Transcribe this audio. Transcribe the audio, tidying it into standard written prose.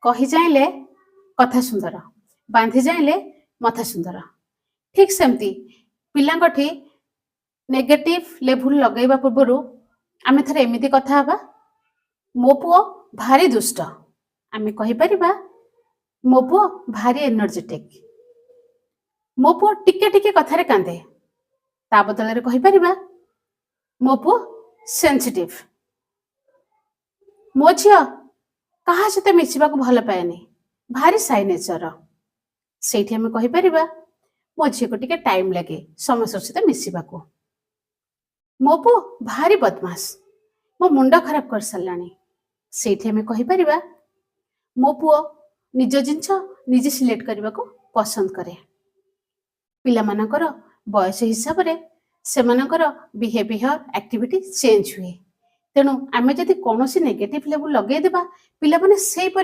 कही जाइले कथा सुंदर बांधी जाइले मथा सुंदर ठीक सेमती पिलांठी नेगेटिव लेवल लगेवा पूर्वर आमे थरे एमिति कथा हबा मो पुओ भारी दुष्ट आमे कहि परिबा मो पुओ भारी एनर्जेटिक मो पुओ टिके टिके कथारे कांदे ता बदल रे कहि परिबा मो पुओ सेंसिटिव मो झियो कहा सहित मिसिबा को भल पाएनी भारी साई नेचर सेठी आमे कहि परिबा मो झियो को टिके टाइम लागे समस्त सहित मिसिबा को मो पुओ भारी बदमाश मो मुंड खराब कर सारानी सेठी आमे कहि परिबा मो पुओ निज जिंस निजे सिलेक्ट करबा को पसंद करे पिला मानकर बयस हिसाब रे सेमानकर बिहेवियर एक्टिविटी चेंज हुए तेणु आमे जदि कोनोसी नेगेटिव लेवल लगे देबा पिला माने सेही परी